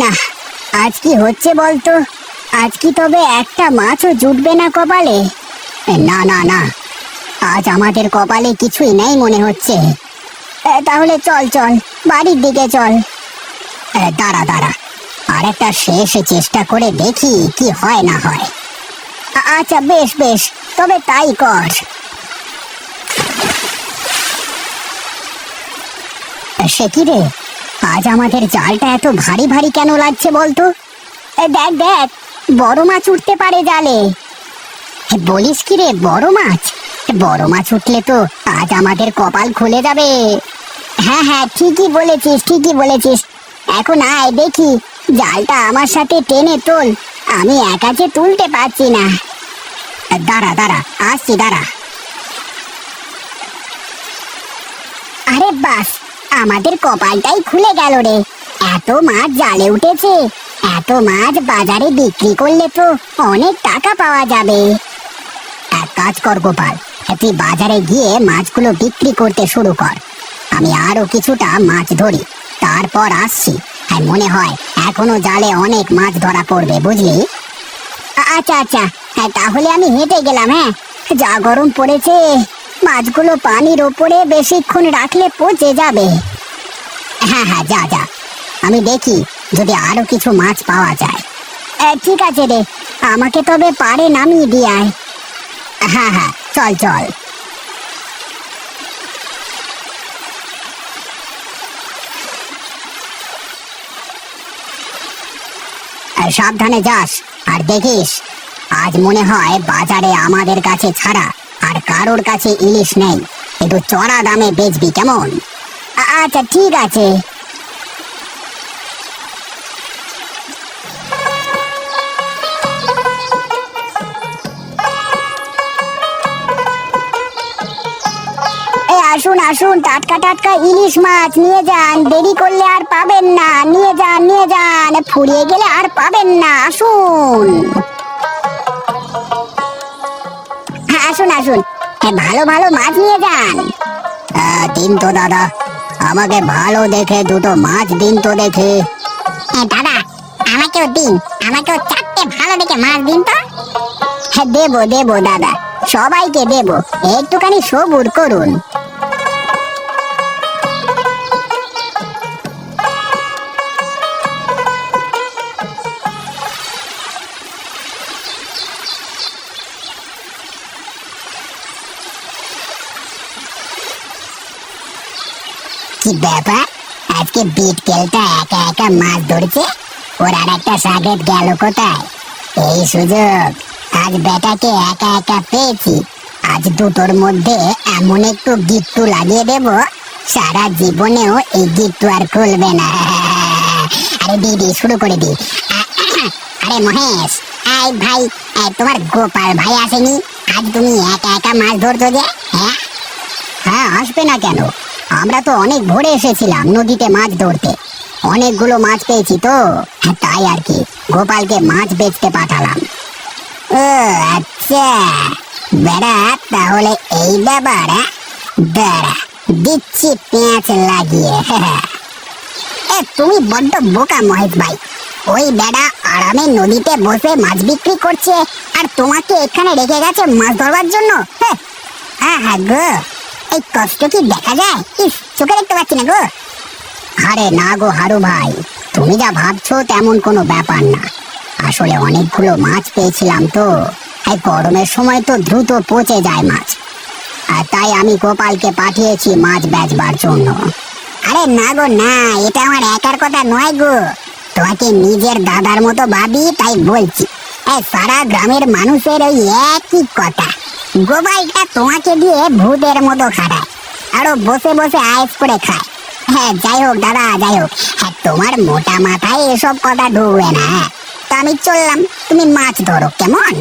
না, আজ কি হচ্ছে বলতো? আজ কি তবে একটা মাছও জুটবে না কপালে? না না না, আজ আমাদের কপালে কিছুই নেই মনে হচ্ছে। তাহলে চল চল, বাড়ির দিকে চল। দাঁড়া দাঁড়া, আর একটা শেষ চেষ্টা করে দেখি কি হয় না হয়। আচ্ছা বেশ বেশ, তবে তাই কর। সে কি রে, আজ আমাদের জালটা এত ভারী ভারী কেন লাগছে বলতো? দেখ দেখ, বড় মাছ উঠতে পারে জালে। বলিস কি রে, বড় মাছ? বড় মাছ উঠলে তো আজ আমাদের কপাল খুলে যাবে। হ্যাঁ হ্যাঁ, ঠিকই বলেছিস ঠিকই বলেছিস। এখন আয় দেখি, জালটা আমার সাথে টেনে তোল, আমি একা যে তুলতে পারছি না। দাঁড়া দাঁড়া, আসছি দাঁড়া। আরে বাস, আমাদের কপালটাই খুলে গেল রে। এত মাছ জালে উঠেছে, এত মাছ বাজারে বিক্রি করলে তো অনেক টাকা পাওয়া যাবে। এক কাজ কর গোপাল, তুই বাজারে গিয়ে মাছগুলো বিক্রি করতে শুরু কর। আমি আরো কিছুটা মাছ ধরি, তারপর আসছি। মনে হয় এখনো জালে অনেক মাছ ধরা পড়বে, বুঝলি? আচ্ছা আচ্ছা, তাহলে আমি হেঁটে গেলাম। হ্যাঁ, যা গরম পড়েছে, মাছগুলো পানির ওপরে বেশিক্ষণ রাখলে পচে যাবে। হ্যাঁ হ্যাঁ, যা যা, আমি দেখি যদি আরো কিছু মাছ পাওয়া যায়। ঠিক আছে রে, আমাকে তবে পাড়ে নামিয়ে দিয়ে আয়। হ্যাঁ হ্যাঁ, চল চল। সাবধানে যাস, আর দেখিস আজ মনে হয় বাজারে আমাদের কাছে ছাড়া আর কারোর কাছে ইলিশ নেই। একটু চড়া দামে বেচবি, কেমন? আচ্ছা ঠিক আছে। আসুন আসুন, টাটকা টাটকা ইলিশ মাছ নিয়ে যান, দেরি করলে আর পাবেন না। নিয়ে যান নিয়ে যান, ফুরিয়ে গেলে আর পাবেন না। আসুন। হ্যাঁ আসুন আসুন, ভালো ভালো মাছ নিয়ে যান। দিন তো দাদা, আমাকে ভালো দেখে দুটো মাছ দিন তো দেখে। দাদা, আমাকেও দিন, আমাকেও চারটে ভালো দেখে মাছ দিন তো। হ্যাঁ দেবো দেবো দাদা, সবাইকে দেবো, একটুখানি সবুর করুন। কি ব্যাপার, আজকে বিটকেলটা একা একা মাছ ধরছে, ওর আর একটা সাগরেদ গেল কোথায়? এই সুযোগ, আজ বেটাকে একা একা পেয়েছি। আজ দুটোর মধ্যে এমন একটু গিট্টু লাগিয়ে দেব, সারা জীবনেও এই গিট্টু আর খুলবে না। আরে দিদি, শুরু করে দি। আরে মহেশ, এই ভাই, তোমার গোপাল ভাই আসেনি? আজ তুমি একা একা মাছ ধরছো যে? হ্যাঁ হ্যাঁ, আসবে না কেন? আমরা তো অনেক ভোরে এসেছিলাম নদীতে মাছ ধরতে, অনেকগুলো মাছ পেয়েছি তো, তাই আর কি গোপালকে মাছ বেচতে পাঠালাম। ও আচ্ছা বেড়া, তাহলে এই ব্যাপার। দাঁড়া, দিচ্ছি পেঁয়াজ লাগিয়ে। তুমি বড্ড বোকা মহেশ ভাই। ওই বেড়া আরামে নদীতে বসে মাছ বিক্রি করছে, আর তোমাকে এখানে রেখে গেছে মাছ ধরবার জন্য। হ্যাঁ হ্যাঁ গো, এই কষ্ট কি দেখা যায়? ইস, চোখে দেখতে পাচ্ছি না গো। আরে না গো হারু ভাই, তুমি যা ভাবছো তেমন কোনো ব্যাপার না। আসলে অনেকগুলো মাছ পেয়েছিলাম তো, এই গরমের সময় তো দ্রুত পচে যায় মাছ, আর তাই আমি গোপালকে পাঠিয়েছি মাছ বেচবার জন্য। আরে না গো না, এটা আমার একার কথা নয় গো, তোমাকে নিজের দাদার মতো ভাবি, তাই বলছি। সারা গ্রামের মানুষের ওই একই কথা, গোপালটা তোমাকে দিয়ে ভূতের মতো খাটায়, আরো বসে বসে আয়েস করে খায়। হ্যাঁ যাই হোক দাদা, যাই হোক, তোমার মোটা মাথায় এসব কথা ঢুকবে না। তা আমি চললাম, তুমি মাছ ধরো, কেমন?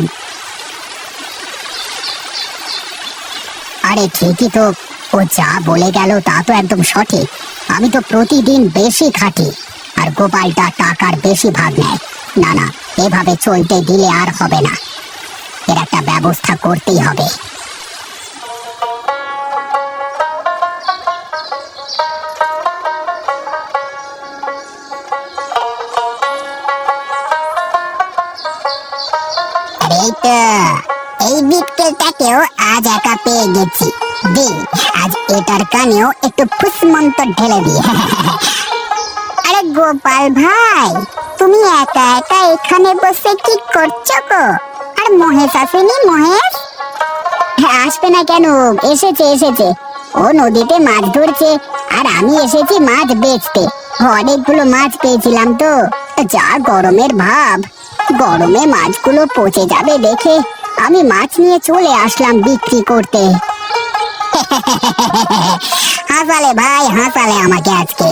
আরে ঠিকই তো, ও যা বলে গেল তা তো একদম সঠিক। আমি তো প্রতিদিন বেশি খাটি, আর গোপালটা টাকার বেশি ভাগ নেয়। না না, এভাবে চলতে দিলে আর হবে না, এর একটা ব্যবস্থা করতেই হবে। এই তো, এই বিটকেলটাকেও আজ একা পেয়ে গেছি। দি, আজ এটার কানেও একটু ফুসমন্ত ঢেলে দি। আরে গোপাল ভাই, তুমি একা একা এখানে বসে কি করছো গো? আর মহেশ আসেনি? মহেশ আসবে না কেন? এসেছে। ও নদীতে মাছ ধরছে, আর আমি এসেছি মাছ বেচতে। অনেকগুলো মাছ পেয়েছিলাম তো। যা গরমের ভাব, গরমে মাছগুলো পচে যাবে দেখে আমি মাছ নিয়ে চলে আসলাম বিক্রি করতে। হাসালে ভাই, হাসালে আমাকে আজকে।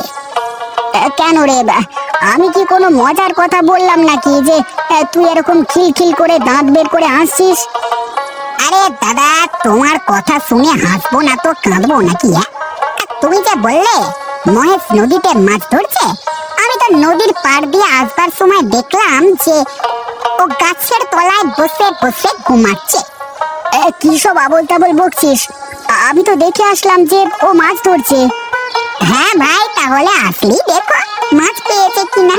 কেন রে, আমি কি কোনো মজার কথা বললাম নাকি যে তুই এরকম খিলখিল করে দাঁত বের করে হাসছিস? আরে দাদা, তোমার কথা শুনে হাসবো না তো কাঁদবো নাকি? তুমি যে বললে মহেশ নদীতে মাছ ধরছে, আমি তো নদীর পাড় দিয়ে আসবার সময় দেখলাম যে ও গাছের তলায় বসে বসে ঘুমাচ্ছে। কি সব আবোল তাবোল বকছিস? আমি তো দেখে আসলাম যে ও মাছ ধরছে। হ্যাঁ ভাই, তাহলে আসলি দেখো মাছ পেয়েছে কিনা।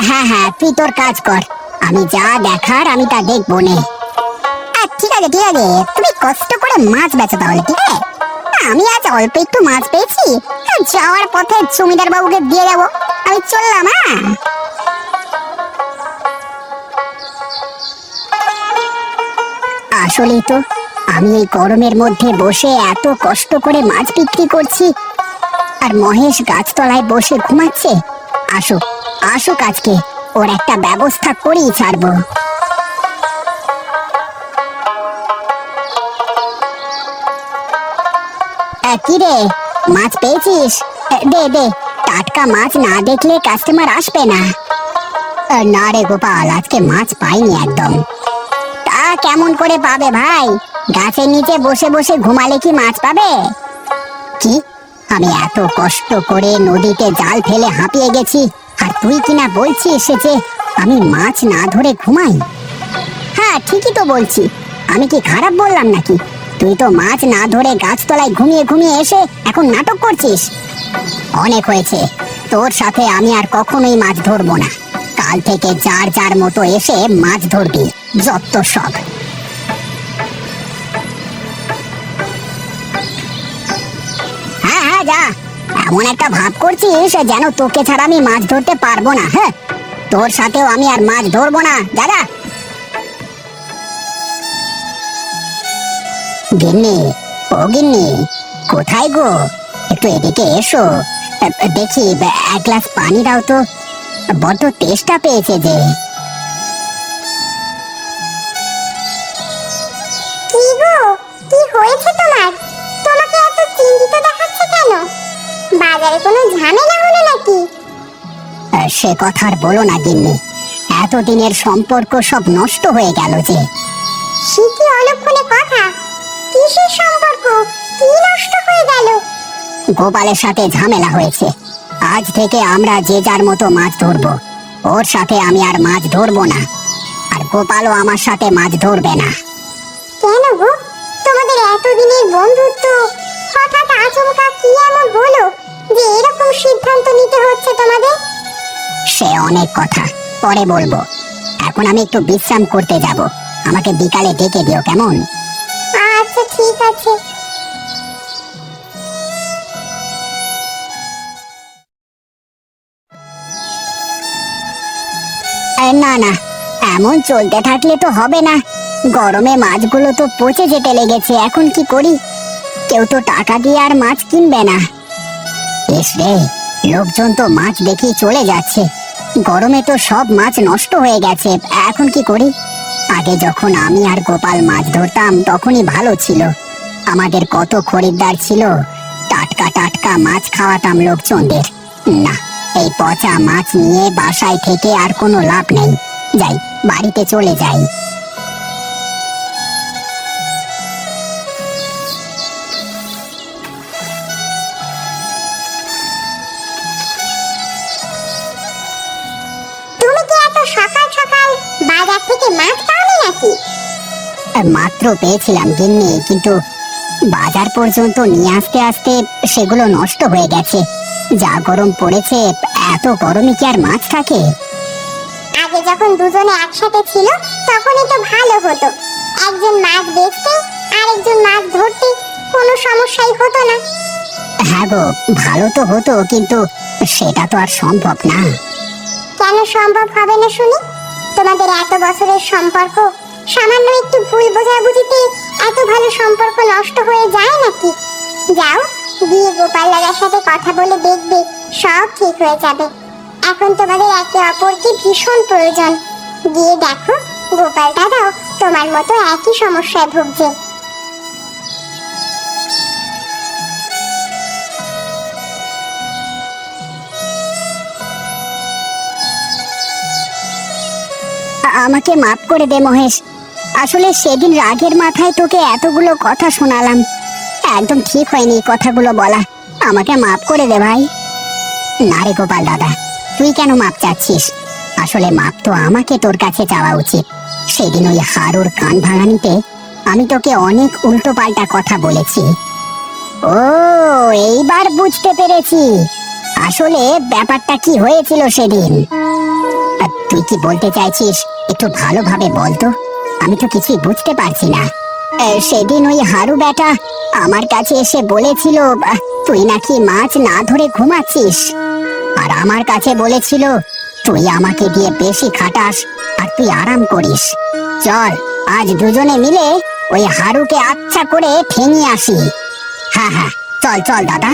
হ্যাঁ, তুই তোর কাজ কর, আমি যা দেখার আমি তা দেখবো নে। ঠিক আছে, তুমি কষ্ট করে মাছ বেচো তাহলে, ঠিক আছে? আমি আজ অল্প একটু মাছ পেয়েছি, যাওয়ার পথে জমিদার বাবুকে দিয়ে যাবো। আমি চললাম। আসলেই তো, আমি এই গরমের মধ্যে বসে এত কষ্ট করে মাছ বিক্রি করছি, আর মহেশ গাছতলায় বসে ঘুমাচ্ছে। আসুক আজকে ওর একটা ব্যবস্থা করেই ছাড়বো। কি রে, মাছ পেয়েছিস? দে, টাটকা মাছ না দেখলে কাস্টমার আসবে না। না রে গোপাল, আজকে মাছ পাইনি একদম। তা কেমন করে পাবে ভাই? গাছের নিচে বসে বসে ঘুমালে কি মাছ পাবে? কি, আমি এত কষ্ট করে নদীতে জাল ফেলে হাঁপিয়ে গেছি, আর তুই কিনা বলছিস যে আমি মাছ না ধরে ঘুমাই? হ্যাঁ, ঠিকই তো বলছি। আমি কি খারাপ বললাম নাকি? তুই তো মাছ না ধরে গাছতলায় ঘুমিয়ে ঘুমিয়ে এসে এখন নাটক করছিস। অনেক হয়েছে, তোর সাথে আমি আর কখনোই মাছ ধরবো না। কাল থেকে যার মতো এসে মাছ ধরবি, যত সব। হ্যাঁ, যা। এমন একটা ভাব করছিস যেন তোকে ছাড়া আমি মাছ ধরতে পারবো না। হ্যাঁ, তোর সাথেও আমি আর মাছ ধরবো না। যা। গিন্নি, ও গিন্নি, কোথায় গো? একটু এদিকে এসো, দেখি এক গ্লাস পানি দাও তো, বড্ড তেষ্টা পেয়েছে যে। কি গো, কি হয়েছে তোমার? তোমাকে এত চিন্তিত দেখাচ্ছে কেন? বাজারে কোনো ঝামেলা হলো নাকি? সে কথা আর বলো না গিন্নি, এতদিনের সম্পর্ক সব নষ্ট হয়ে গেল যে। সে কি অলক্ষণে কথা? কিসের সম্পর্ক? কি নষ্ট হয়ে গেল? গোপালের সাথে ঝামেলা হয়েছে। আজ থেকে আমরা যে যার মতো মাছ ধরবো। ওর সাথে আমি আর মাছ ধরবো না, আর গোপালও আমার সাথে মাছ ধরবে না। কেন গো, তোমাদের এতদিনের বন্ধুত্ব হঠাৎ আচমকা কি এমন হলো যে এরকম সিদ্ধান্ত নিতে হচ্ছে তোমাদের? সে অনেক কথা, পরে বলবো। এখন আমি একটু বিশ্রাম করতে যাব, আমাকে বিকালে ডেকে দিও, কেমন? আচ্ছা, ঠিক আছে। না, এমন চলতে থাকলে তো হবে না। গরমে মাছগুলো তো পচে যেতে লেগেছে, এখন কি করি? কেউ তো টাকা দিয়ে আর মাছ কিনবে না। বেশ রে, লোকজন তো মাছ দেখেই চলে যাচ্ছে। গরমে তো সব মাছ নষ্ট হয়ে গেছে, এখন কি করি? আগে যখন আমি আর গোপাল মাছ ধরতাম তখনই ভালো ছিল। আমাদের কত খরিদ্দার ছিল, টাটকা টাটকা মাছ খাওয়াতাম লোকজনদের। না, এই পচা মাছ নিয়ে বাসায় থেকে আর কোনো লাভ নেই। যাই, বাড়িতে চলে যাই। তুমি কি এত সকাল সকাল বাজার থেকে মাছ পাওনি নাকি? মাত্র পেয়েছিলাম গিন্নি, কিন্তু বাজার পর্যন্ত নিয়ে আসতে আসতে সেগুলো নষ্ট হয়ে গেছে। যা গরম পড়েছে, এত গরমে কি আর মাছ থাকে? আগে যখন দুজনে একসাথে ছিল তখনই তো ভালো হতো। একজন মাছ বেচতে আরেকজন মাছ ধরতে, কোনো সমস্যাই হতো না। হ্যাঁ গো, ভালো তো হতো, কিন্তু সেটা তো আর সম্ভব না। কেন সম্ভব হবে না শুনি? তোমাদের এত বছরের সম্পর্ক সামান্য একটু ভুল বোঝাবুঝিতে এত ভালো সম্পর্ক নষ্ট হয়ে যায় নাকি? যাও, গিয়ে গোপাল দাদার সাথে কথা বলে দেখবে, সব ঠিক হয়ে যাবে। এখন তোমাদের একে অপরকে ভীষণ প্রয়োজন। গিয়ে দেখো, গোপাল দাদাও তোমার মতো একই সমস্যায় ভুগছে। আমাকে মাফ করে দে মহেশ, আসলে সেদিন রাগের মাথায় তোকে এতগুলো কথা শোনালাম, একদম ঠিক হয়নি কথাগুলো বলা। আমাকে মাফ করে দে ভাই। না রে গোপাল দাদা, তুই কেন মাপ চাচ্ছিস? আসলে মাপ তো আমাকে তোর কাছে চাওয়া উচিত। সেদিন ওই হারুর কান ভাঙানিতে আমি তোকে অনেক উল্টো পাল্টা কথা বলেছি। ও, এইবার বুঝতে পেরেছি আসলে ব্যাপারটা কি হয়েছিল সেদিন। তুই কি বলতে চাইছিস একটু ভালোভাবে বলতো, আমি তো কিছুই বুঝতে পারছি না। সেদিন ওই হারু বেটা আমার কাছে এসে বলেছিল তুই নাকি মাছ না ধরে ঘুমাচ্ছিস, আর আমার কাছে বলেছিল তুই আমাকে দিয়ে বেশি খাটাস আর তুই আরাম করিস। চল আজ দুজনে মিলে ওই হারুকে আচ্ছা করে ঠেঙিয়ে আসি। হ্যাঁ হ্যাঁ, চল চল দাদা।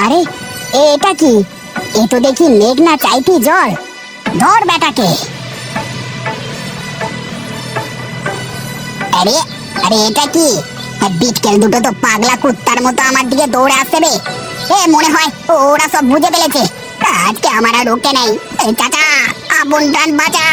আরে এটা কি? এ তো দেখি মেঘনা চাইতি জল। ধর বেটাকে। আরে আরে এটা কি? বিটকেল দুটো তো পাগলা কুত্তার মতো আমার দিকে দৌড়ে আসছে রে। মনে হয় ওরা সব বুঝে ফেলেছে আজকে আমার আর রোকে নেই। চাচা, আপন প্রাণ বাঁচা,